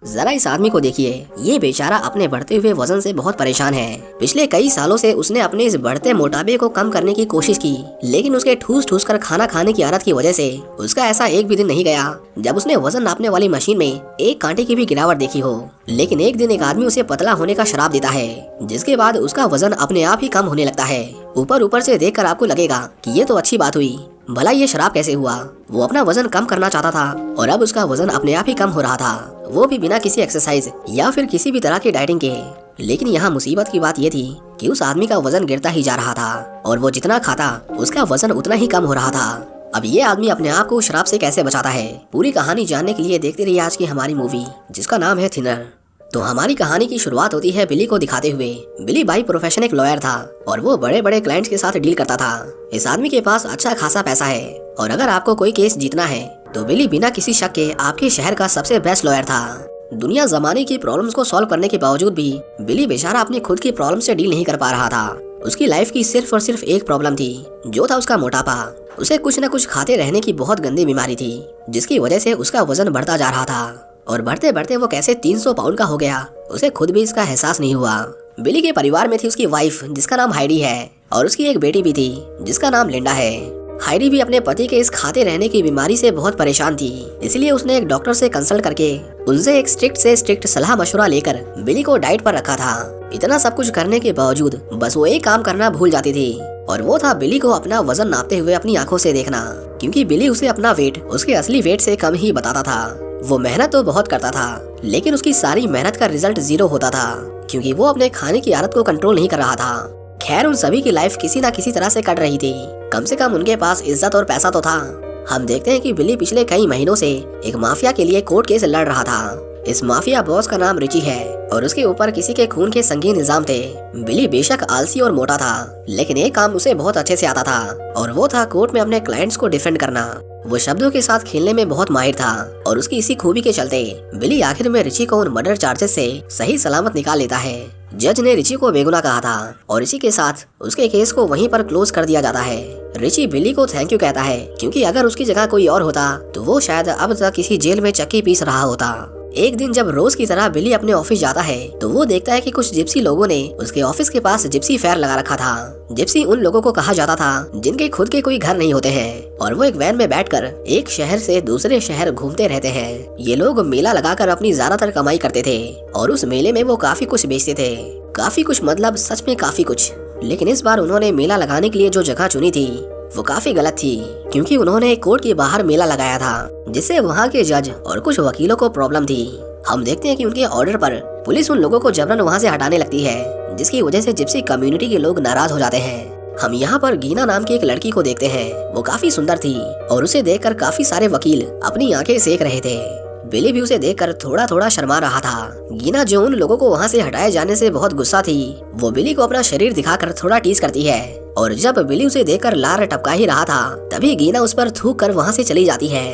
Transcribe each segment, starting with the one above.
जरा इस आदमी को देखिए, ये बेचारा अपने बढ़ते हुए वजन से बहुत परेशान है। पिछले कई सालों से उसने अपने इस बढ़ते मोटापे को कम करने की कोशिश की, लेकिन उसके ठूस ठूस कर खाना खाने की आदत की वजह से उसका ऐसा एक भी दिन नहीं गया जब उसने वजन नापने वाली मशीन में एक कांटे की भी गिरावट देखी हो। लेकिन एक दिन एक आदमी उसे पतला होने का श्राप देता है, जिसके बाद उसका वजन अपने आप ही कम होने लगता है। ऊपर से देखकर आपको लगेगा कि ये तो अच्छी बात हुई, भला ये श्राप कैसे हुआ। वो अपना वजन कम करना चाहता था और अब उसका वजन अपने आप ही कम हो रहा था, वो भी बिना किसी एक्सरसाइज या फिर किसी भी तरह की डाइटिंग के। लेकिन यहाँ मुसीबत की बात ये थी कि उस आदमी का वजन गिरता ही जा रहा था और वो जितना खाता उसका वजन उतना ही कम हो रहा था। अब ये आदमी अपने आप को श्राप से कैसे बचाता है, पूरी कहानी जानने के लिए देखते रहिए आज की हमारी मूवी, जिसका नाम है थिनर। तो हमारी कहानी की शुरुआत होती है बिली को दिखाते हुए। बिली बाई प्रोफेशन एक लॉयर था और वो बड़े बड़े क्लाइंट्स के साथ डील करता था। इस आदमी के पास अच्छा खासा पैसा है और अगर आपको कोई केस जीतना है तो बिली बिना किसी शक के आपके शहर का सबसे बेस्ट लॉयर था। दुनिया जमाने की प्रॉब्लम्स को सॉल्व करने के बावजूद भी बिली बेचारा अपनी खुद की प्रॉब्लम से डील नहीं कर पा रहा था। उसकी लाइफ की सिर्फ और सिर्फ एक प्रॉब्लम थी, जो था उसका मोटापा। उसे कुछ न कुछ खाते रहने की बहुत गंदी बीमारी थी, जिसकी वजह से उसका वजन बढ़ता जा रहा था और बढ़ते बढ़ते वो कैसे 300 पाउंड का हो गया, उसे खुद भी इसका एहसास नहीं हुआ। बिली के परिवार में थी उसकी वाइफ जिसका नाम हाइडी है और उसकी एक बेटी भी थी जिसका नाम लिंडा है। हाइडी भी अपने पति के इस खाते रहने की बीमारी से बहुत परेशान थी, इसलिए उसने एक डॉक्टर से कंसल्ट करके उनसे एक स्ट्रिक्ट सलाह मशवरा लेकर बिली को डाइट पर रखा था। इतना सब कुछ करने के बावजूद बस वो एक काम करना भूल जाती थी और वो था बिली को अपना वजन नापते हुए अपनी आंखों से देखना, क्योंकि बिली उसे अपना वेट उसके असली वेट से कम ही बताता था। वो मेहनत तो बहुत करता था, लेकिन उसकी सारी मेहनत का रिजल्ट 0 होता था, क्योंकि वो अपने खाने की आदत को कंट्रोल नहीं कर रहा था। खैर, उन सभी की लाइफ किसी न किसी तरह से कट रही थी, कम से कम उनके पास इज्जत और पैसा तो था। हम देखते हैं कि बिली पिछले कई महीनों से एक माफिया के लिए कोर्ट केस लड़ रहा था। इस माफिया बॉस का नाम रिची है और उसके ऊपर किसी के खून के संगीन इल्जाम थे। बिली बेशक आलसी और मोटा था, लेकिन एक काम उसे बहुत अच्छे से आता था और वो था कोर्ट में अपने क्लाइंट्स को डिफेंड करना। वो शब्दों के साथ खेलने में बहुत माहिर था और उसकी इसी खूबी के चलते बिली आखिर में रिची को उन मर्डर चार्जेस से सही सलामत निकाल लेता है। जज ने रिची को बेगुनाह कहा था और इसी के साथ उसके केस को वहीं पर क्लोज कर दिया जाता है। रिची बिली को थैंक यू कहता है, क्योंकि अगर उसकी जगह कोई और होता तो वो शायद अब तक किसी जेल में चक्की पीस रहा होता। एक दिन जब रोज की तरह बिली अपने ऑफिस जाता है तो वो देखता है कि कुछ जिप्सी लोगों ने उसके ऑफिस के पास जिप्सी फेयर लगा रखा था। जिप्सी उन लोगों को कहा जाता था जिनके खुद के कोई घर नहीं होते हैं और वो एक वैन में बैठकर एक शहर से दूसरे शहर घूमते रहते हैं। ये लोग मेला लगाकर अपनी ज्यादातर कमाई करते थे और उस मेले में वो काफी कुछ बेचते थे। काफी कुछ मतलब सच में काफी कुछ। लेकिन इस बार उन्होंने मेला लगाने के लिए जो जगह चुनी थी वो काफी गलत थी, क्योंकि उन्होंने कोर्ट के बाहर मेला लगाया था, जिससे वहाँ के जज और कुछ वकीलों को प्रॉब्लम थी। हम देखते हैं कि उनके ऑर्डर पर पुलिस उन लोगों को जबरन वहाँ से हटाने लगती है, जिसकी वजह से जिप्सी कम्युनिटी के लोग नाराज हो जाते हैं। हम यहाँ पर गीना नाम की एक लड़की को देखते हैं। वो काफी सुंदर थी और उसे देखकर काफी सारे वकील अपनी आंखें सेक रहे थे। बिली भी उसे देखकर थोड़ा थोड़ा शर्मा रहा था। गीना, जो उन लोगों को वहाँ से हटाए जाने से बहुत गुस्सा थी, वो बिली को अपना शरीर दिखाकर थोड़ा टीज करती है और जब बिली उसे देखकर लार टपका ही रहा था तभी गीना उस पर थूक कर वहाँ से चली जाती है।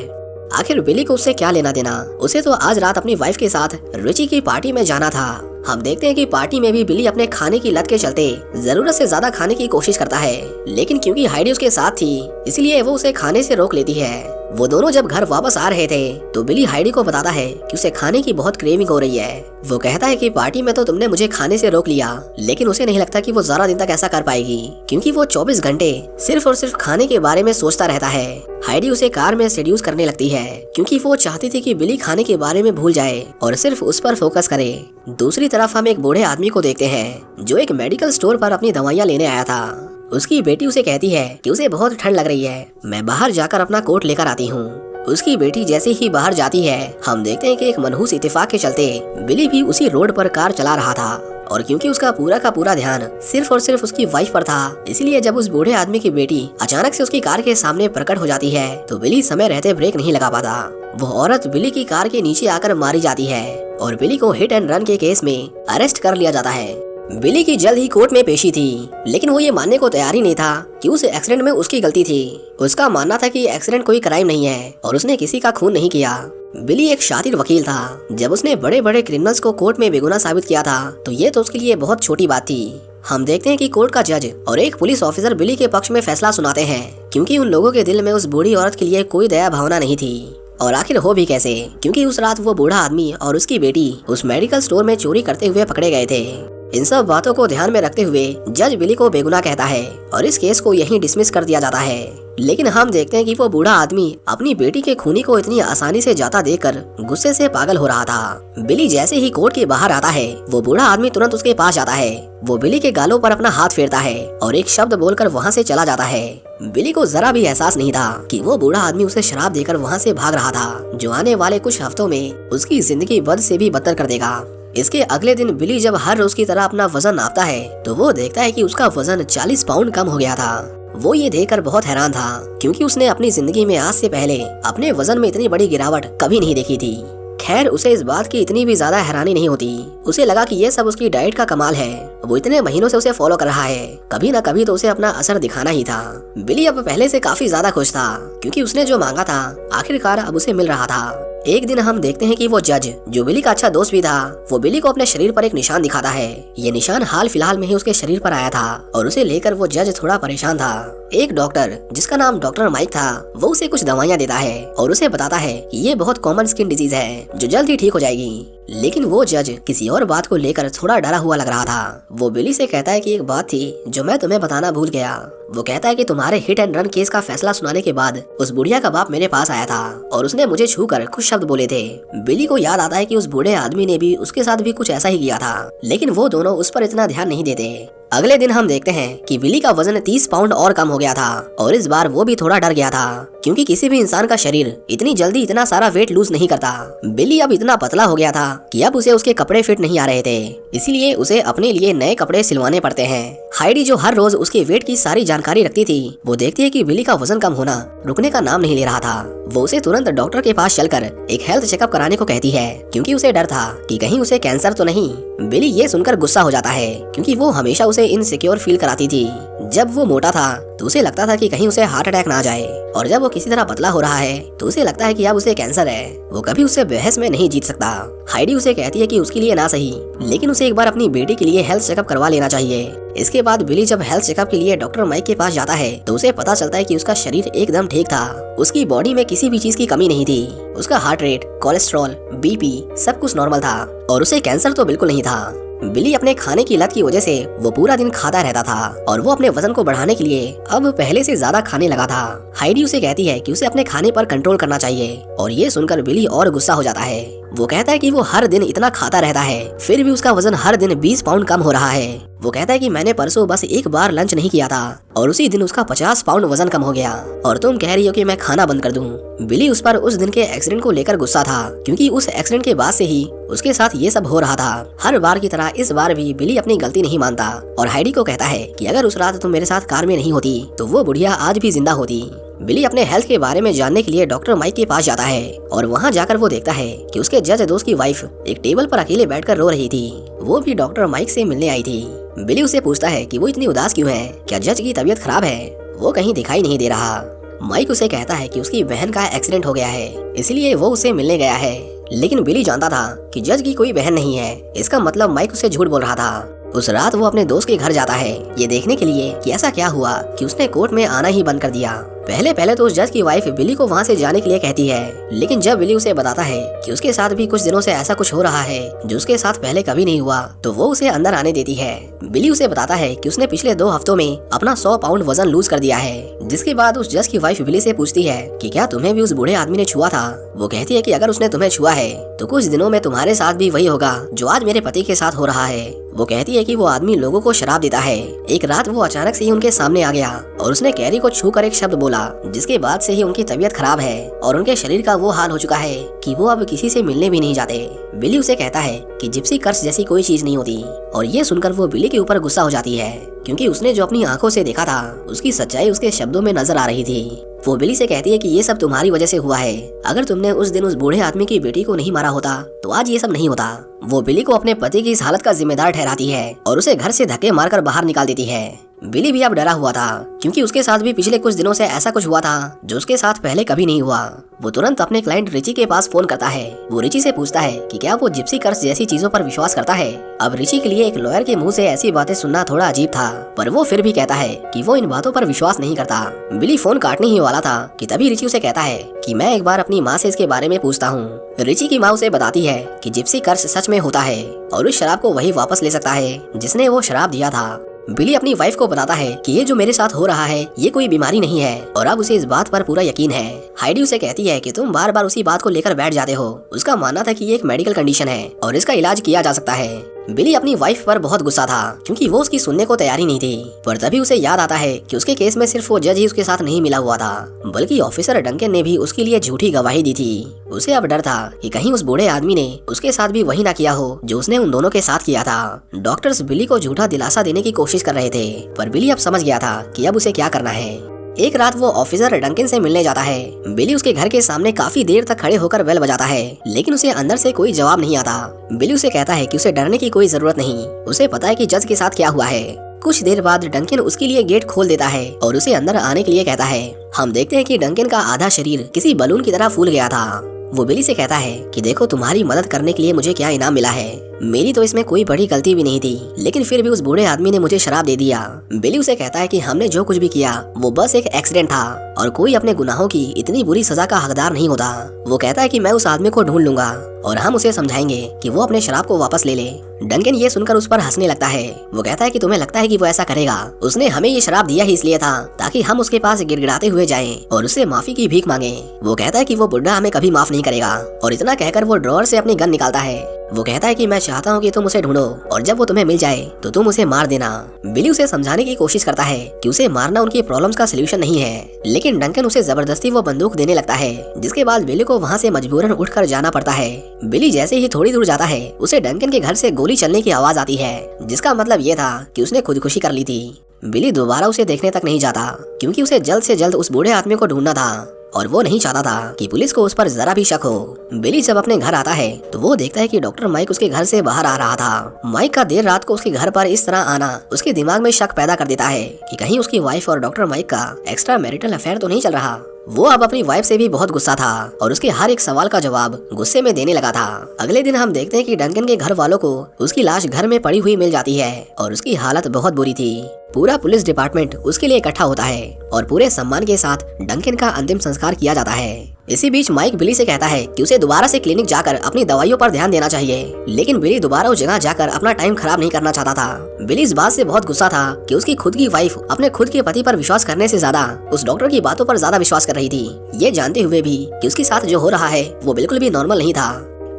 आखिर बिली को उससे क्या लेना देना, उसे तो आज रात अपनी वाइफ के साथ रिची की पार्टी में जाना था। हम देखते हैं कि पार्टी में भी बिली अपने खाने की लत के चलते जरूरत से ज्यादा खाने की कोशिश करता है, लेकिन क्योंकि हाइडी उसके साथ थी इसलिए वो उसे खाने से रोक लेती है। वो दोनों जब घर वापस आ रहे थे तो बिली हाइडी को बताता है कि उसे खाने की बहुत क्रेविंग हो रही है। वो कहता है कि पार्टी में तो तुमने मुझे खाने से रोक लिया, लेकिन उसे नहीं लगता कि वो ज्यादा दिन तक ऐसा कर पाएगी, क्योंकि वो 24 घंटे सिर्फ और सिर्फ खाने के बारे में सोचता रहता है। हाइडी उसे कार में सेड्यूस करने लगती है, क्योंकि वो चाहती थी कि बिली खाने के बारे में भूल जाए और सिर्फ उस पर फोकस करे। दूसरी तरफ हम एक बूढ़े आदमी को देखते हैं जो एक मेडिकल स्टोर पर अपनी दवाइयाँ लेने आया था। उसकी बेटी उसे कहती है कि उसे बहुत ठंड लग रही है, मैं बाहर जाकर अपना कोट लेकर आती हूँ। उसकी बेटी जैसे ही बाहर जाती है हम देखते हैं कि एक मनहूस इत्तेफाक के चलते बिली भी उसी रोड पर कार चला रहा था और क्योंकि उसका पूरा का पूरा ध्यान सिर्फ और सिर्फ उसकी वाइफ पर था, इसलिए जब उस बूढ़े आदमी की बेटी अचानक से उसकी कार के सामने प्रकट हो जाती है तो बिली समय रहते ब्रेक नहीं लगा पाता। वो औरत बिली की कार के नीचे आकर मारी जाती है और बिली को हिट एंड रन के केस में अरेस्ट कर लिया जाता है। बिली की जल्द ही कोर्ट में पेशी थी, लेकिन वो ये मानने को तैयार ही नहीं था कि उस एक्सीडेंट में उसकी गलती थी। उसका मानना था कि एक्सीडेंट कोई क्राइम नहीं है और उसने किसी का खून नहीं किया। बिली एक शातिर वकील था। जब उसने बड़े बड़े क्रिमिनल्स को कोर्ट में बेगुनाह साबित किया था तो ये तो उसके लिए बहुत छोटी बात थी। हम देखते हैं कि कोर्ट का जज और एक पुलिस ऑफिसर बिली के पक्ष में फैसला सुनाते हैं, क्योंकि उन लोगों के दिल में उस बूढ़ी औरत के लिए कोई दया भावना नहीं थी। और आखिर हो भी कैसे, क्योंकि उस रात वो बूढ़ा आदमी और उसकी बेटी उस मेडिकल स्टोर में चोरी करते हुए पकड़े गए थे। इन सब बातों को ध्यान में रखते हुए जज बिली को बेगुनाह कहता है और इस केस को यहीं डिसमिस कर दिया जाता है। लेकिन हम देखते हैं कि वो बूढ़ा आदमी अपनी बेटी के खूनी को इतनी आसानी से जाता देखकर गुस्से से पागल हो रहा था। बिली जैसे ही कोर्ट के बाहर आता है, वो बूढ़ा आदमी तुरंत उसके पास जाता है। वो बिली के गालों पर अपना हाथ फेरता है और एक शब्द बोलकर वहाँ से चला जाता है। बिली को जरा भी एहसास नहीं था कि वो बूढ़ा आदमी उसे शराब देकर वहाँ से भाग रहा था, जो आने वाले कुछ हफ्तों में उसकी जिंदगी बद से भी बदतर कर देगा। इसके अगले दिन बिली जब हर रोज की तरह अपना वजन नापता है तो वो देखता है कि उसका वजन 40 पाउंड कम हो गया था। वो ये देखकर बहुत हैरान था, क्योंकि उसने अपनी जिंदगी में आज से पहले अपने वजन में इतनी बड़ी गिरावट कभी नहीं देखी थी। खैर, उसे इस बात की इतनी भी ज्यादा हैरानी नहीं होती। उसे लगा कि ये सब उसकी डाइट का कमाल है। वो इतने महीनों से उसे फॉलो कर रहा है, कभी ना कभी तो उसे अपना असर दिखाना ही था। बिली अब पहले से काफी ज्यादा खुश था, क्योंकि उसने जो मांगा था आखिरकार अब उसे मिल रहा था। एक दिन हम देखते हैं कि वो जज, जो बिली का अच्छा दोस्त भी था, वो बिली को अपने शरीर पर एक निशान दिखाता है। ये निशान हाल फिलहाल में ही उसके शरीर पर आया था और उसे लेकर वो जज थोड़ा परेशान था। एक डॉक्टर, जिसका नाम डॉक्टर माइक था, वो उसे कुछ दवाइयाँ देता है और उसे बताता है कि ये बहुत कॉमन स्किन डिजीज है जो जल्द ही ठीक हो जाएगी। लेकिन वो जज किसी और बात को लेकर थोड़ा डरा हुआ लग रहा था। वो बिली से कहता है कि एक बात थी जो मैं तुम्हें बताना भूल गया। वो कहता है कि तुम्हारे हिट एंड रन केस का फैसला सुनाने के बाद उस बुढ़िया का बाप मेरे पास आया था और उसने मुझे छूकर कुछ शब्द बोले थे। बिली को याद आता है कि उस बूढ़े आदमी ने भी उसके साथ भी कुछ ऐसा ही किया था, लेकिन वो दोनों उस पर इतना ध्यान नहीं देते। अगले दिन हम देखते हैं कि बिली का वजन 30 पाउंड और कम हो गया था और इस बार वो भी थोड़ा डर गया था, क्योंकि किसी भी इंसान का शरीर इतनी जल्दी इतना सारा वेट लूज नहीं करता। बिली अब इतना पतला हो गया था कि अब उसे उसके कपड़े फिट नहीं आ रहे थे, इसीलिए उसे अपने लिए नए कपड़े सिलवाने पड़ते हैं। हाइडी, जो हर रोज उसके वेट की सारी जानकारी रखती थी, वो देखती है कि बिली का वजन कम होना रुकने का नाम नहीं ले रहा था। वो उसे तुरंत डॉक्टर के पास चलकर एक हेल्थ चेकअप कराने को कहती है, क्योंकि उसे डर था कि कहीं उसे कैंसर तो नहीं। बिली ये सुनकर गुस्सा हो जाता है, क्योंकि वो हमेशा उसे इनसिक्योर फील कराती थी। जब वो मोटा था तो उसे लगता था कि कहीं उसे हार्ट अटैक ना जाए, और जब वो किसी तरह पतला हो रहा है तो उसे लगता है कि अब उसे कैंसर है। वो कभी उससे बहस में नहीं जीत सकता। हाइडी उसे कहती है कि उसके लिए ना सही, लेकिन उसे एक बार अपनी बेटी के लिए हेल्थ चेकअप करवा लेना चाहिए। इसके बाद बिली जब हेल्थ चेकअप के लिए डॉक्टर माइक के पास जाता है तो उसे पता चलता है कि उसका शरीर एकदम ठीक था। उसकी बॉडी में किसी भी चीज की कमी नहीं थी। उसका हार्ट रेट, कोलेस्ट्रॉल, बीपी सब कुछ नॉर्मल था और उसे कैंसर तो बिल्कुल नहीं था। बिली अपने खाने की लत की वजह से वो पूरा दिन खाता रहता था और वो अपने वजन को बढ़ाने के लिए अब पहले से ज्यादा खाने लगा था। हाइडी उसे कहती है कि उसे अपने खाने पर कंट्रोल करना चाहिए और ये सुनकर बिली और गुस्सा हो जाता है। वो कहता है कि वो हर दिन इतना खाता रहता है, फिर भी उसका वजन हर दिन 20 पाउंड कम हो रहा है। वो कहता है कि मैंने परसों बस एक बार लंच नहीं किया था और उसी दिन उसका 50 पाउंड वजन कम हो गया, और तुम कह रही हो कि मैं खाना बंद कर दूं। बिली उस पर उस दिन के एक्सीडेंट को लेकर गुस्सा था, क्योंकि उस एक्सीडेंट के बाद से ही उसके साथ ये सब हो रहा था। हर बार की तरह इस बार भी बिली अपनी गलती नहीं मानता और हाइडी को कहता है कि अगर उस रात तुम मेरे साथ कार में नहीं होती तो वो बुढ़िया आज भी जिंदा होती। बिली अपने हेल्थ के बारे में जानने के लिए डॉक्टर माइक के पास जाता है और वहाँ जाकर वो देखता है कि उसके जज दोस्त की वाइफ एक टेबल पर अकेले बैठकर रो रही थी। वो भी डॉक्टर माइक से मिलने आई थी। बिली उसे पूछता है कि वो इतनी उदास क्यों है, क्या जज की तबीयत खराब है? वो कहीं दिखाई नहीं दे रहा। माइक उसे कहता है कि उसकी बहन का एक्सीडेंट हो गया है, इसलिए वो उसे मिलने गया है। लेकिन बिली जानता था कि जज की कोई बहन नहीं है, इसका मतलब माइक उसे झूठ बोल रहा था। उस रात वो अपने दोस्त के घर जाता है ये देखने के लिए कि ऐसा क्या हुआ कि उसने कोर्ट में आना ही बंद कर दिया। पहले तो उस जज की वाइफ बिली को वहाँ से जाने के लिए कहती है, लेकिन जब बिली उसे बताता है कि उसके साथ भी कुछ दिनों से ऐसा कुछ हो रहा है जो उसके साथ पहले कभी नहीं हुआ, तो वो उसे अंदर आने देती है। बिली उसे बताता है कि उसने पिछले 2 हफ्तों में अपना 100 पाउंड वजन लूज कर दिया है। जिसके बाद उस जज की वाइफ बिली से पूछती है कि क्या तुम्हें भी उस बूढ़े आदमी ने छुआ था? वो कहती है कि अगर उसने तुम्हें छुआ है तो कुछ दिनों में तुम्हारे साथ भी वही होगा जो आज मेरे पति के साथ हो रहा है। वो कहती है कि वो आदमी लोगों को शराब देता है। एक रात वो अचानक से ही उनके सामने आ गया और उसने कैरी को छूकर एक शब्द बोला, जिसके बाद से ही उनकी तबीयत खराब है और उनके शरीर का वो हाल हो चुका है कि वो अब किसी से मिलने भी नहीं जाते। बिली उसे कहता है कि जिप्सी कर्स जैसी कोई चीज नहीं होती, और ये सुनकर वो बिली के ऊपर गुस्सा हो जाती है, क्योंकि उसने जो अपनी आंखों से देखा था उसकी सच्चाई उसके शब्दों में नजर आ रही थी। वो बिली से कहती है कि ये सब तुम्हारी वजह से हुआ है। अगर तुमने उस दिन उस बूढ़े आदमी की बेटी को नहीं मारा होता तो आज ये सब नहीं होता। वो बिली को अपने पति की इस हालत का जिम्मेदार ठहराती है और उसे घर से धक्के मारकर बाहर निकाल देती है। बिली भी अब डरा हुआ था क्योंकि उसके साथ भी पिछले कुछ दिनों से ऐसा कुछ हुआ था जो उसके साथ पहले कभी नहीं हुआ। वो तुरंत अपने क्लाइंट रिची के पास फोन करता है। वो रिची से पूछता है कि क्या वो जिप्सी कर्स जैसी चीजों पर विश्वास करता है। अब रिची के लिए एक लॉयर के मुंह से ऐसी बातें सुनना थोड़ा अजीब था, पर वो फिर भी कहता है कि वो इन बातों पर विश्वास नहीं करता। बिली फोन काटने ही वाला था कि तभी रिची उसे कहता है कि मैं एक बार अपनी माँ से इसके बारे में पूछता हूँ। रिची की माँ उसे बताती है कि जिप्सी कर्स सच में होता है और उस शराब को वही वापस ले सकता है जिसने वो शराब दिया था। बिली अपनी वाइफ को बताता है कि ये जो मेरे साथ हो रहा है ये कोई बीमारी नहीं है और अब उसे इस बात पर पूरा यकीन है। हाइडी उसे कहती है कि तुम बार बार उसी बात को लेकर बैठ जाते हो। उसका मानना था कि ये एक मेडिकल कंडीशन है और इसका इलाज किया जा सकता है। बिली अपनी वाइफ पर बहुत गुस्सा था क्योंकि वो उसकी सुनने को तैयारी नहीं थी, पर तभी उसे याद आता है कि उसके केस में सिर्फ वो जज ही उसके साथ नहीं मिला हुआ था बल्कि ऑफिसर डंकन ने भी उसके लिए झूठी गवाही दी थी। उसे अब डर था कि कहीं उस बूढ़े आदमी ने उसके साथ भी वही ना किया हो जो उसने उन दोनों के साथ किया था। डॉक्टर्स बिली को झूठा दिलासा देने की कोशिश कर रहे थे, पर बिली अब समझ गया था कि अब उसे क्या करना है। एक रात वो ऑफिसर डंकन से मिलने जाता है। बिली उसके घर के सामने काफी देर तक खड़े होकर बेल बजाता है, लेकिन उसे अंदर से कोई जवाब नहीं आता। बिली उसे कहता है कि उसे डरने की कोई जरूरत नहीं, उसे पता है कि जज के साथ क्या हुआ है। कुछ देर बाद डंकन उसके लिए गेट खोल देता है और उसे अंदर आने के लिए कहता है। हम देखते हैं कि डंकन का आधा शरीर किसी बलून की तरह फूल गया था। वो बिली से कहता है कि देखो तुम्हारी मदद करने के लिए मुझे क्या इनाम मिला है। मेरी तो इसमें कोई बड़ी गलती भी नहीं थी, लेकिन फिर भी उस बूढ़े आदमी ने मुझे शराब दे दिया। बिली उसे कहता है कि हमने जो कुछ भी किया वो बस एक एक्सीडेंट था और कोई अपने गुनाहों की इतनी बुरी सजा का हकदार नहीं होता। वो कहता है कि मैं उस आदमी को ढूंढ लूंगा और हम उसे समझाएंगे कि वो अपने शराब को वापस ले ले। डंकन ये सुनकर उस पर हंसने लगता है। वो कहता है कि तुम्हें लगता है कि वो ऐसा करेगा? उसने हमें ये शराब दिया ही इसलिए था ताकि हम उसके पास गिड़गिड़ाते हुए जाएं और उससे माफी की भीख मांगे। वो कहता है कि वो बुढ़ा हमें कभी माफ नहीं करेगा और इतना कहकर वो ड्रॉअर से अपनी गन निकालता है। वो कहता है कि मैं चाहता हूँ कि तुम उसे ढूंढो और जब वो तुम्हें मिल जाए तो तुम उसे मार देना। बिली उसे समझाने की कोशिश करता है कि उसे मारना उनकी प्रॉब्लम्स का सलूशन नहीं है, लेकिन डंकन उसे जबरदस्ती वो बंदूक देने लगता है, जिसके बाद बिली को वहाँ से मजबूरन उठकर जाना पड़ता है। बिली जैसे ही थोड़ी दूर जाता है उसे डंकन के घर से गोली चलने की आवाज आती है, जिसका मतलब ये था कि उसने खुदकुशी कर ली थी। बिली दोबारा उसे देखने तक नहीं जाता क्योंकि उसे जल्द से जल्द उस बूढ़े आदमी को ढूंढना था और वो नहीं चाहता था कि पुलिस को उस पर जरा भी शक हो। बिली जब अपने घर आता है तो वो देखता है कि डॉक्टर माइक उसके घर से बाहर आ रहा था। माइक का देर रात को उसके घर पर इस तरह आना उसके दिमाग में शक पैदा कर देता है कि कहीं उसकी वाइफ और डॉक्टर माइक का एक्स्ट्रा मैरिटल अफेयर तो नहीं चल रहा। वो अब अपनी वाइफ से भी बहुत गुस्सा था और उसके हर एक सवाल का जवाब गुस्से में देने लगा था। अगले दिन हम देखते हैं कि डंकन के घर वालों को उसकी लाश घर में पड़ी हुई मिल जाती है और उसकी हालत बहुत बुरी थी। पूरा पुलिस डिपार्टमेंट उसके लिए इकट्ठा होता है और पूरे सम्मान के साथ डंकन का अंतिम संस्कार किया जाता है। इसी बीच माइक बिली से कहता है कि उसे दोबारा से क्लिनिक जाकर अपनी दवाइयों पर ध्यान देना चाहिए, लेकिन बिली दोबारा उस जगह जाकर अपना टाइम खराब नहीं करना चाहता था। बिली इस बात से बहुत गुस्सा था कि उसकी खुद की वाइफ अपने खुद के पति पर विश्वास करने से ज्यादा उस डॉक्टर की बातों पर ज्यादा विश्वास कर रही थी, ये जानते हुए भी कि उसके साथ जो हो रहा है वो बिल्कुल भी नॉर्मल नहीं था।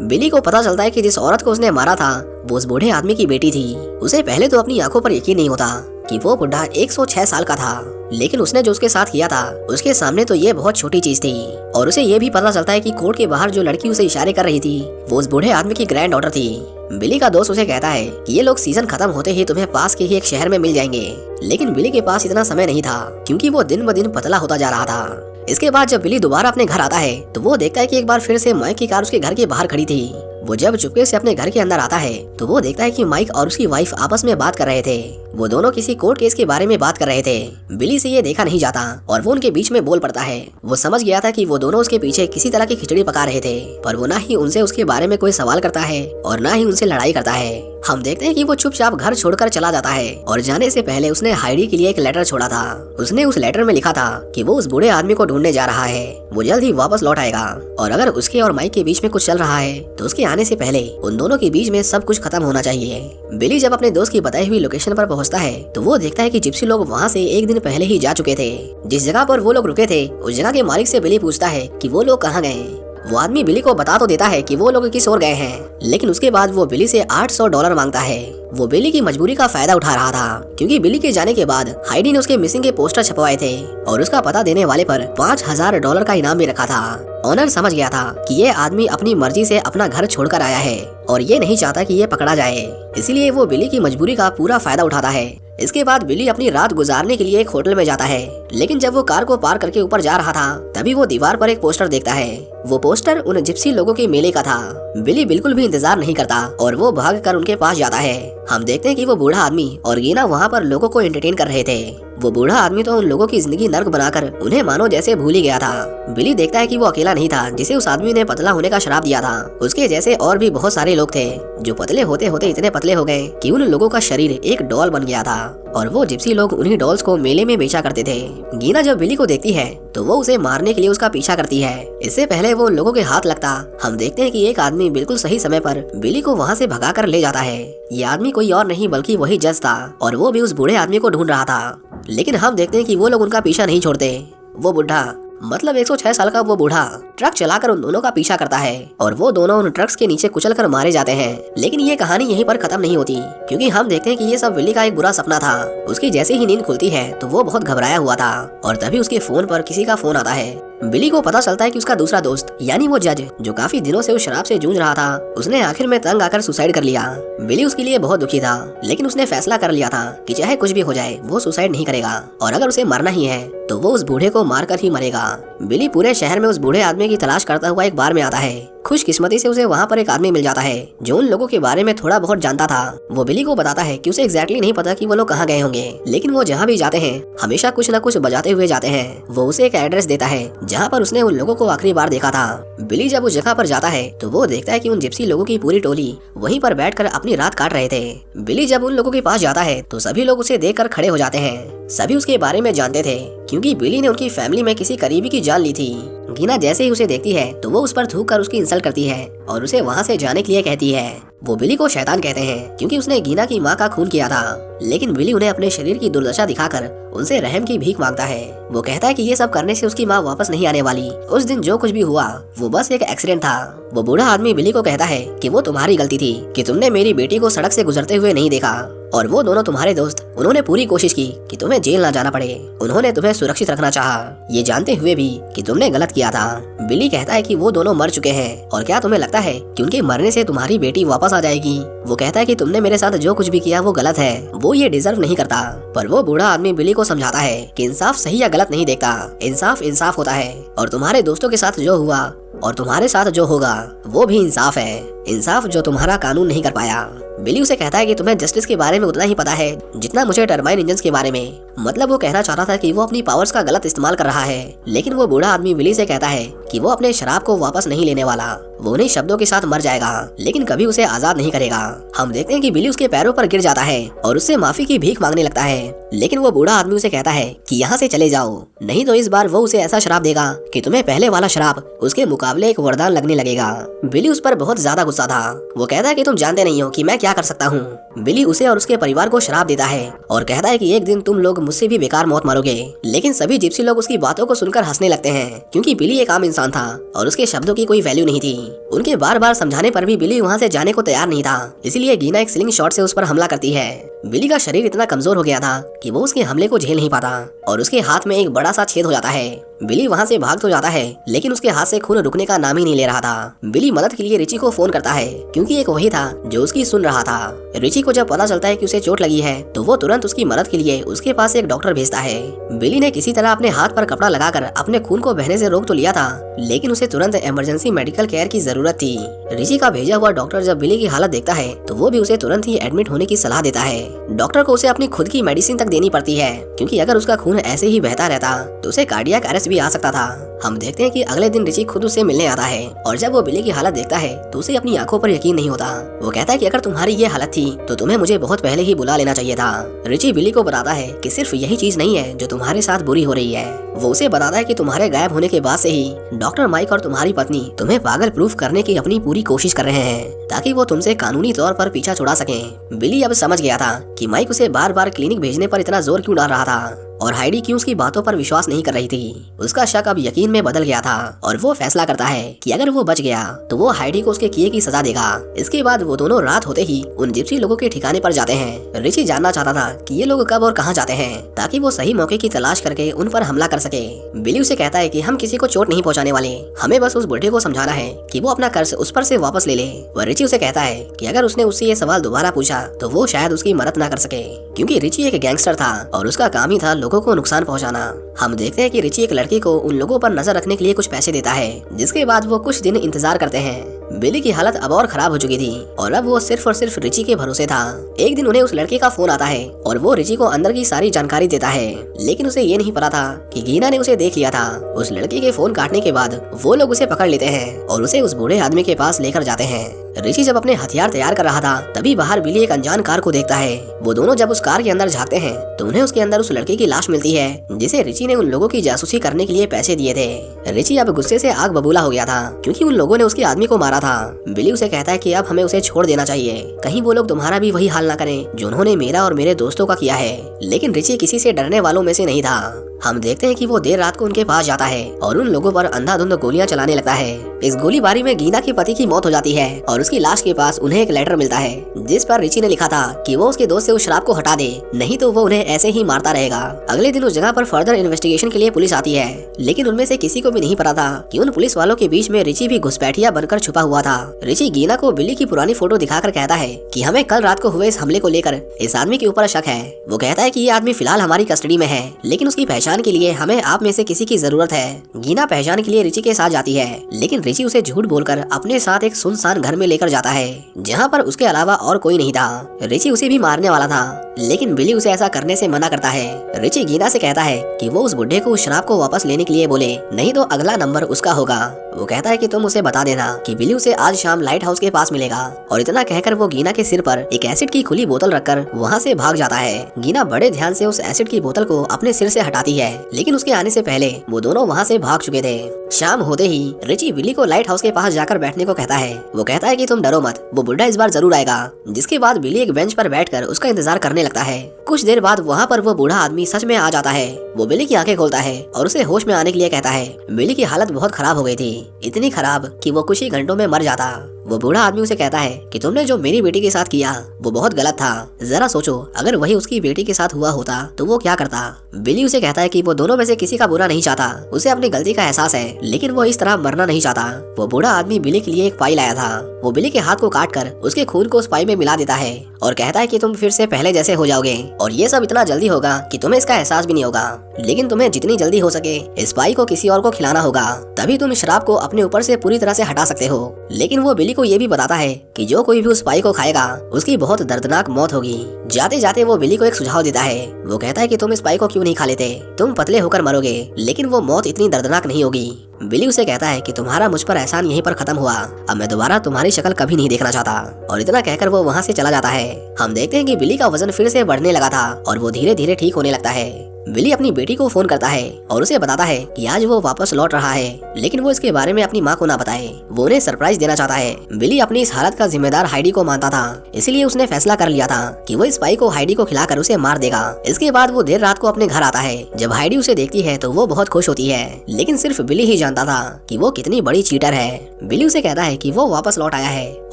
बिली को पता चलता है कि जिस औरत को उसने मारा था वो उस बूढ़े आदमी की बेटी थी। उसे पहले तो अपनी आंखों पर यकीन नहीं होता कि वो बुढ़ा 106 साल का था, लेकिन उसने जो उसके साथ किया था उसके सामने तो ये बहुत छोटी चीज थी। और उसे ये भी पता चलता है कि कोर्ट के बाहर जो लड़की उसे इशारे कर रही थी वो उस बूढ़े आदमी की ग्रैंड डॉटर थी। बिली का दोस्त उसे कहता है कि ये लोग सीजन खत्म होते ही तुम्हें पास के ही एक शहर में मिल जाएंगे, लेकिन बिली के पास इतना समय नहीं था क्योंकि वो दिन ब दिन पतला होता जा रहा था। इसके बाद जब बिली दोबारा अपने घर आता है तो वो देखता है कि एक बार फिर से माइक की कार उसके घर के बाहर खड़ी थी। वो जब चुपके से अपने घर के अंदर आता है तो वो देखता है कि माइक और उसकी वाइफ आपस में बात कर रहे थे। वो दोनों किसी कोर्ट केस के बारे में बात कर रहे थे। बिली से ये देखा नहीं जाता और वो उनके बीच में बोल पड़ता है। वो समझ गया था कि वो दोनों उसके पीछे किसी तरह की खिचड़ी पका रहे थे, पर वो ना ही उनसे उसके बारे में कोई सवाल करता है और ना ही उनसे लड़ाई करता है। हम देखते हैं कि वो चुपचाप घर छोड़कर चला जाता है और जाने से पहले उसने हाइडी के लिए एक लेटर छोड़ा था। उसने उस लेटर में लिखा था कि वो उस बूढ़े आदमी को ढूंढने जा रहा है, वो जल्द ही वापस लौट आएगा और अगर उसके और माइक के बीच में कुछ चल रहा है तो उसके आने से पहले उन दोनों के बीच में सब कुछ खत्म होना चाहिए। बिली जब अपने दोस्त की बताई हुई लोकेशन पर पहुंचता है तो वो देखता है कि जिप्सी लोग वहां से एक दिन पहले ही जा चुके थे। जिस जगह पर वो लोग रुके थे उस जगह के मालिक से बिली पूछता है कि वो लोग कहाँ गए। वो आदमी बिली को बता तो देता है कि वो लोग किस ओर गए हैं, लेकिन उसके बाद वो बिली से $800 मांगता है। वो बिली की मजबूरी का फायदा उठा रहा था क्योंकि बिली के जाने के बाद हाइडी ने उसके मिसिंग के पोस्टर छपवाए थे और उसका पता देने वाले पर $5000 का इनाम भी रखा था। ऑनर समझ गया था कि ये आदमी अपनी मर्जी से अपना घर छोड़कर आया है और ये नहीं चाहता कि ये पकड़ा जाए, इसलिए वो बिली की मजबूरी का पूरा फायदा उठाता है। इसके बाद बिली अपनी रात गुजारने के लिए एक होटल में जाता है लेकिन जब वो कार को पार करके ऊपर जा रहा था तभी वो दीवार पर एक पोस्टर देखता है। वो पोस्टर उन जिप्सी लोगों के मेले का था। बिली बिल्कुल भी इंतजार नहीं करता और वो भाग कर उनके पास जाता है। हम देखते हैं कि वो बूढ़ा आदमी और गीना वहाँ पर लोगों को एंटरटेन कर रहे थे। वो बूढ़ा आदमी तो उन लोगों की जिंदगी नर्क बनाकर उन्हें मानो जैसे भूल ही गया था। बिली देखता है कि वो अकेला नहीं था जिसे उस आदमी ने पतला होने का श्राप दिया था। उसके जैसे और भी बहुत सारे लोग थे जो पतले होते होते इतने पतले हो गए कि उन लोगों का शरीर एक डॉल बन गया था और वो जिप्सी लोग उन्हीं डॉल्स को मेले में बेचा करते थे। गीना जब बिली को देखती है तो वो उसे मारने के लिए उसका पीछा करती है। इससे पहले वो उन लोगों के हाथ लगता हम देखते हैं कि एक आदमी बिल्कुल सही समय पर बिली को वहाँ से भगा कर ले जाता है। ये आदमी कोई और नहीं बल्कि वही जज था और वो भी उस बूढ़े आदमी को ढूंढ रहा था। लेकिन हम देखते हैं कि वो लोग उनका पीछा नहीं छोड़ते। वो बुढ़ा मतलब 106 साल का वो बूढ़ा ट्रक चलाकर उन दोनों का पीछा करता है और वो दोनों उन ट्रक्स के नीचे कुचलकर मारे जाते हैं। लेकिन ये कहानी यहीं पर खत्म नहीं होती क्योंकि हम देखते हैं कि ये सब बिली का एक बुरा सपना था। उसकी जैसे ही नींद खुलती है तो वो बहुत घबराया हुआ था और तभी उसके फोन पर किसी का फोन आता है। बिली को पता चलता है कि उसका दूसरा दोस्त यानी वो जज जो काफी दिनों से उस शराब से जूझ रहा था उसने आखिर में तंग आकर सुसाइड कर लिया। बिली उसके लिए बहुत दुखी था लेकिन उसने फैसला कर लिया था कि चाहे कुछ भी हो जाए वो सुसाइड नहीं करेगा और अगर उसे मरना ही है तो वो उस बूढ़े को मारकर ही मरेगा। बिली पूरे शहर में उस बूढ़े आदमी की तलाश करता हुआ एक बार में आता है। खुशकिस्मती से उसे वहाँ पर एक आदमी मिल जाता है जो उन लोगों के बारे में थोड़ा बहुत जानता था। वो बिली को बताता है कि उसे एग्जैक्टली नहीं पता कि वो लोग कहाँ गए होंगे लेकिन वो जहाँ भी जाते हैं हमेशा कुछ न कुछ बजाते हुए जाते हैं। वो उसे एक एड्रेस देता है जहाँ पर उसने उन लोगों को आखिरी बार देखा था। बिली जब उस जगह पर जाता है तो वो देखता है कि उन जिप्सी लोगों की पूरी टोली वहीं पर बैठकर अपनी रात काट रहे थे। बिली जब उन लोगों के पास जाता है तो सभी लोग उसे देखकर खड़े हो जाते हैं। सभी उसके बारे में जानते थे क्योंकि बिली ने उनकी फैमिली में किसी करीबी की जान ली थी। गीना जैसे ही उसे देखती है तो वो उस पर थूक कर उसकी इंसल्ट करती है और उसे वहाँ से जाने के लिए कहती है। वो बिली को शैतान कहते हैं क्योंकि उसने गीना की माँ का खून किया था। लेकिन बिली उन्हें अपने शरीर की दुर्दशा दिखाकर उनसे रहम की भीख मांगता है। वो कहता है कि ये सब करने से उसकी माँ वापस नहीं आने वाली। उस दिन जो कुछ भी हुआ वो बस एक एक्सीडेंट था। वो बूढ़ा आदमी बिली को कहता है कि वो तुम्हारी गलती थी कि तुमने मेरी बेटी को सड़क से गुजरते हुए नहीं देखा और वो दोनों तुम्हारे दोस्त उन्होंने पूरी कोशिश की कि तुम्हें जेल ना जाना पड़े। उन्होंने तुम्हें सुरक्षित रखना चाहा ये जानते हुए भी कि तुमने गलत किया था। बिली कहता है कि वो दोनों मर चुके हैं और क्या तुम्हें लगता है कि उनके मरने से तुम्हारी बेटी वापस आ जाएगी। वो कहता है कि तुमने मेरे साथ जो कुछ भी किया वो गलत है, वो ये डिजर्व नहीं करता। पर वो बूढ़ा आदमी बिली को समझाता है कि इंसाफ सही या गलत नहीं देखता, इंसाफ इंसाफ होता है और तुम्हारे दोस्तों के साथ जो हुआ और तुम्हारे साथ जो होगा वो भी इंसाफ है, इंसाफ जो तुम्हारा कानून नहीं कर पाया। बिली उसे कहता है कि तुम्हें जस्टिस के बारे में उतना ही पता है जितना मुझे टरबाइन इंजन के बारे में। मतलब वो कहना चाहता था कि वो अपनी पावर्स का गलत इस्तेमाल कर रहा है। लेकिन वो बूढ़ा आदमी बिली से कहता है कि वो अपने शराब को वापस नहीं लेने वाला, वो उन्हीं शब्दों के साथ मर जाएगा लेकिन कभी उसे आजाद नहीं करेगा। हम देखते हैं कि बिली उसके पैरों पर गिर जाता है और उससे माफी की भीख मांगने लगता है। लेकिन वो बूढ़ा आदमी उसे कहता है कि यहाँ से चले जाओ, नहीं तो इस बार वो उसे ऐसा शराब देगा कि तुम्हें पहले वाला शराब उसके मुकाबले एक वरदान लगने लगेगा। बिली उस पर बहुत ज्यादा गुस्सा था। वो कहता है कि तुम जानते नहीं हो कि मैं क्या कर सकता हूँ। बिली उसे और उसके परिवार को शराब देता है और कहता है कि एक दिन तुम लोग मुझसे भी बेकार मौत मरोगे। लेकिन सभी जिप्सी लोग उसकी बातों को सुनकर हंसने लगते हैं क्योंकि बिली एक आम इंसान था और उसके शब्दों की कोई वैल्यू नहीं थी। उनके बार बार समझाने पर भी बिली वहाँ से जाने को तैयार नहीं था। इसीलिए गीना एक स्लिंग शॉट से उस पर हमला करती है। बिली का शरीर इतना कमजोर हो गया था कि वो उसके हमले को झेल नहीं पाता और उसके हाथ में एक बड़ा सा छेद हो जाता है। बिली वहाँ से भाग तो जाता है लेकिन उसके हाथ से खून रुकने का नाम ही नहीं ले रहा था। बिली मदद के लिए रिची को फोन करता है क्योंकि एक वही था जो उसकी सुन रहा था। रिची को जब पता चलता है कि उसे चोट लगी है तो वो तुरंत उसकी मदद के लिए उसके पास एक डॉक्टर भेजता है। बिली ने किसी तरह अपने हाथ पर कपड़ा लगाकर अपने खून को बहने से रोक तो लिया था लेकिन उसे तुरंत इमरजेंसी मेडिकल केयर की जरूरत थी। रिची का भेजा हुआ डॉक्टर जब बिली की हालत देखता है तो वो भी उसे तुरंत ही एडमिट होने की सलाह देता है। डॉक्टर को उसे अपनी खुद की मेडिसिन तक देनी पड़ती है क्योंकि अगर उसका खून ऐसे ही बहता रहता तो उसे कार्डियक अरेस्ट भी आ सकता था। हम देखते हैं कि अगले दिन रिची खुद उसे मिलने आता है और जब वो बिली की हालत देखता है तो उसे अपनी आंखों पर यकीन नहीं होता। वो कहता है कि अगर तुम्हारी ये हालत थी तो तुम्हें मुझे बहुत पहले ही बुला लेना चाहिए था। रिची बिली को बताता है कि सिर्फ यही चीज नहीं है जो तुम्हारे साथ बुरी हो रही है। वो उसे बताता है कि तुम्हारे गायब होने के बाद से ही डॉक्टर माइक और तुम्हारी पत्नी तुम्हें पागल प्रूफ करने की अपनी पूरी कोशिश कर रहे हैं ताकि वो तुमसे कानूनी तौर पर पीछा छुड़ा सकें। बिली अब समझ गया था कि माइक उसे बार बार क्लिनिक भेजने पर इतना जोर क्यों डाल रहा था और हाइडी क्यों उसकी बातों पर विश्वास नहीं कर रही थी। उसका शक अब यकीन में बदल गया था और वो फैसला करता है कि अगर वो बच गया तो वो हाइडी को उसके किए की सजा देगा। इसके बाद वो दोनों रात होते ही उन जिप्सी लोगों के ठिकाने पर जाते हैं। रिची जानना चाहता था कि ये लोग कब और कहाँ जाते हैं ताकि वो सही मौके की तलाश करके उन पर हमला कर सके। बिली उसे कहता है कि हम किसी को चोट नहीं पहुँचाने वाले, हमें बस उस बुढ़े को समझाना है कि वो अपना कर्ज उस पर से वापस ले ले। वह रिची उसे कहता है कि अगर उसने उससे ये सवाल दोबारा पूछा तो वो शायद उसकी मदद न कर सके क्योंकि रिची एक गैंगस्टर था और उसका काम ही था लोगों को नुकसान पहुंचाना। हम देखते हैं कि रिची एक लड़की को उन लोगों पर नजर रखने के लिए कुछ पैसे देता है, जिसके बाद वो कुछ दिन इंतजार करते हैं। बिली की हालत अब और खराब हो चुकी थी और अब वो सिर्फ और सिर्फ रिची के भरोसे था। एक दिन उन्हें उस लड़के का फोन आता है और वो रिची को अंदर की सारी जानकारी देता है, लेकिन उसे ये नहीं पता था कि गीना ने उसे देख लिया था। उस लड़के के फोन काटने के बाद वो लोग उसे पकड़ लेते हैं और उसे उस बूढ़े आदमी के पास लेकर जाते हैं। रिची जब अपने हथियार तैयार कर रहा था तभी बाहर बिली एक अनजान कार को देखता है। वो दोनों जब उस कार के अंदर झांकते हैं तो उन्हें उसके अंदर उस लड़के की लाश मिलती है, जिसे रिची ने उन लोगों की जासूसी करने के लिए पैसे दिए थे। रिची अब गुस्से से आग बबूला हो गया था क्योंकि उन लोगों ने उसके आदमी को मारा था। बिली उसे कहता है कि अब हमें उसे छोड़ देना चाहिए, कहीं वो लोग तुम्हारा भी वही हाल ना करें जो उन्होंने मेरा और मेरे दोस्तों का किया है। लेकिन रिची किसी से डरने वालों में से नहीं था। हम देखते हैं कि वो देर रात को उनके पास जाता है और उन लोगों पर अंधाधुंध गोलियां चलाने लगता है। इस गोलीबारी में गीना के पति की मौत हो जाती है और उसकी लाश के पास उन्हें एक लेटर मिलता है जिस पर रिची ने लिखा था कि वो उसके दोस्त से उस शराब को हटा दे, नहीं तो वो उन्हें ऐसे ही मारता रहेगा। अगले दिन उस जगह पर फर्दर इन्वेस्टिगेशन के लिए पुलिस आती है, लेकिन उनमें से किसी को भी नहीं पता था कि उन पुलिस वालों के बीच में रिची भी घुसपैठिया बनकर छुपा हुआ था। रिची गीना को बिली की पुरानी फोटो दिखाकर कहता है कि हमें कल रात को हुए इस हमले को लेकर इस आदमी के ऊपर शक है। वो कहता है कि ये आदमी फिलहाल हमारी कस्टडी में है, लेकिन उसकी पहचान के लिए हमें आप में से किसी की जरूरत है। गीना पहचान के लिए रिची के साथ जाती है, लेकिन रिची उसे झूठ बोलकर अपने साथ एक सुनसान घर में लेकर जाता है जहाँ पर उसके अलावा और कोई नहीं था। रिची उसे भी मारने वाला था, लेकिन बिली उसे ऐसा करने से मना करता है। रिची गीना से कहता है कि वो उस बुढ़े को उस शराब को वापस लेने के लिए बोले, नहीं तो अगला नंबर उसका होगा। वो कहता है कि तुम उसे बता देना कि बिली उसे आज शाम लाइट हाउस के पास मिलेगा, और इतना कहकर वो गीना के सिर पर एक एसिड की खुली बोतल रखकर वहाँ से भाग जाता है। गीना बड़े ध्यान से उस एसिड की बोतल को अपने सिर से हटाती है, लेकिन उसके आने से पहले वो दोनों वहाँ से भाग चुके थे। शाम होते ही रिची बिली को लाइट हाउस के पास जाकर बैठने को कहता है। वो कहता है कि तुम डरो मत, वो बुढ़ा इस बार जरूर आएगा। जिसके बाद बिली एक बेंच पर बैठकर उसका इंतजार करने लगता है। कुछ देर बाद वहाँ पर वो बूढ़ा आदमी सच में आ जाता है। वो बिली की आंखें खोलता है और उसे होश में आने के लिए कहता है। बिली की हालत बहुत खराब हो गई थी, इतनी खराब कि वो कुछ ही घंटों में मर जाता। वो बूढ़ा आदमी उसे कहता है कि तुमने जो मेरी बेटी के साथ किया वो बहुत गलत था। जरा सोचो, अगर वही उसकी बेटी के साथ हुआ होता तो वो क्या करता। बिली उसे कहता है कि वो दोनों में से किसी का बुरा नहीं चाहता, उसे अपनी गलती का एहसास है, लेकिन वो इस तरह मरना नहीं चाहता। वो बूढ़ा आदमी बिली के लिए एक पाई लाया था। वो बिली के हाथ को काट कर उसके खून को उस पाई में मिला देता है और कहता है कि तुम फिर से पहले जैसे हो जाओगे, और ये सब इतना जल्दी होगा कि तुम्हें इसका एहसास भी नहीं होगा। लेकिन तुम्हें जितनी जल्दी हो सके इस पाई को किसी और को खिलाना होगा, तभी तुम शराब को अपने ऊपर से पूरी तरह से हटा सकते हो। लेकिन वो बिली को ये भी बताता है कि जो कोई भी उस पाई को खाएगा उसकी बहुत दर्दनाक मौत होगी। जाते जाते वो बिली को एक सुझाव देता है। वो कहता है कि तुम इस पाई को क्यों नहीं खा लेते, तुम पतले होकर मरोगे, लेकिन वो मौत इतनी दर्दनाक नहीं होगी। बिली उसे कहता है कि तुम्हारा मुझ पर एहसान यहीं पर खत्म हुआ, अब मैं दोबारा तुम्हारी शक्ल कभी नहीं देखना चाहता, और इतना कहकर वो वहाँ से चला जाता है। हम देखते हैं कि बिली का वजन फिर से बढ़ने लगा था और वो धीरे धीरे ठीक होने लगता है। बिली अपनी बेटी को फोन करता है और उसे बताता है कि आज वो वापस लौट रहा है, लेकिन वो इसके बारे में अपनी माँ को ना बताए। वो उन्हें सरप्राइज देना चाहता है। बिली अपनी इस हालत का जिम्मेदार हाइडी को मानता था, इसलिए उसने फैसला कर लिया था कि वो इस पाई को हाइडी को खिलाकर उसे मार देगा। इसके बाद वो देर रात को अपने घर आता है। जब हाइडी उसे देखती है तो वो बहुत खुश होती है, लेकिन सिर्फ बिली ही जानता था कि वो कितनी बड़ी चीटर है। बिली उसे कहता है कि वो वापस लौट आया है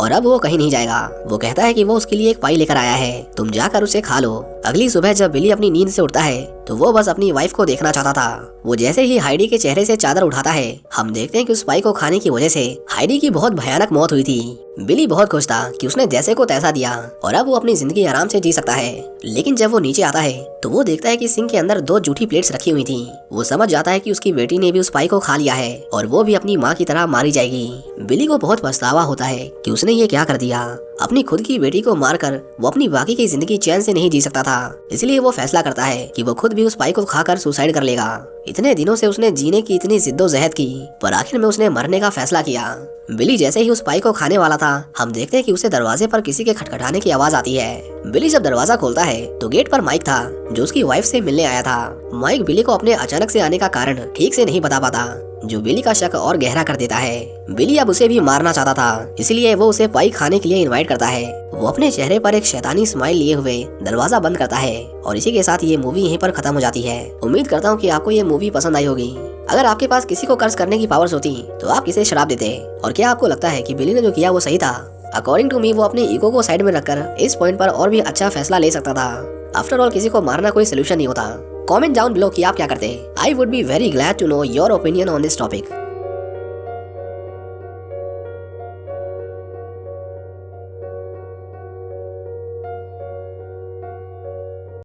और अब वो कहीं नहीं जाएगा। वो कहता है कि वो उसके लिए एक पाई लेकर आया है, तुम जाकर उसे खा लो। अगली सुबह जब बिली अपनी नींद से उठता है तो वो बस अपनी वाइफ को देखना चाहता था। वो जैसे ही हाइडी के चेहरे से चादर उठाता है, हम देखते हैं कि उस पाई को खाने की वजह से हाइडी की बहुत भयानक मौत हुई थी। बिली बहुत खुश था कि उसने जैसे को तैसा दिया और अब वो अपनी जिंदगी आराम से जी सकता है। लेकिन जब वो नीचे आता है तो वो देखता है कि सिंक के अंदर 2 जूठी प्लेट्स रखी हुई थी। वो समझ जाता है कि उसकी बेटी ने भी उस पाई को खा लिया है और वो भी अपनी माँ की तरह मारी जाएगी। बिली को बहुत पछतावा होता है कि उसने ये क्या कर दिया। अपनी खुद की बेटी को मारकर वो अपनी बाकी की जिंदगी चैन से नहीं जी सकता था, इसलिए वो फैसला करता है कि वो खुद भी उस पाई को खाकर सुसाइड कर लेगा। इतने दिनों से उसने जीने की इतनी जिद्दोजहद की, पर आखिर में उसने मरने का फैसला किया। बिली जैसे ही उस पाई को खाने वाला था, हम देखते हैं कि उसे दरवाजे पर किसी के खटखटाने की आवाज आती है। बिली जब दरवाजा खोलता है तो गेट पर माइक था, जो उसकी वाइफ से मिलने आया था। माइक बिली को अपने अचानक से आने का कारण ठीक से नहीं बता पाता, जो बिली का शक और गहरा कर देता है। बिली अब उसे भी मारना चाहता था, इसलिए वो उसे पाई खाने के लिए इनवाइट करता है। वो अपने चेहरे पर एक शैतानी स्माइल लिए हुए दरवाजा बंद करता है और इसी के साथ ये मूवी यहीं पर खत्म हो जाती है। उम्मीद करता हूँ कि आपको ये मूवी पसंद आई होगी। अगर आपके पास किसी को कर्ज करने की पावर्स होती तो आप किसे शराब देते, और क्या आपको लगता है कि बिली ने जो किया वो सही था? अकॉर्डिंग टू मी वो अपने ईगो को साइड में रखकर इस पॉइंट पर और भी अच्छा फैसला ले सकता था। आफ्टर ऑल किसी को मारना कोई सोल्यूशन नहीं होता। कमेंट डाउन बिलो कि आप क्या करते। I would be very glad to know your opinion on this topic.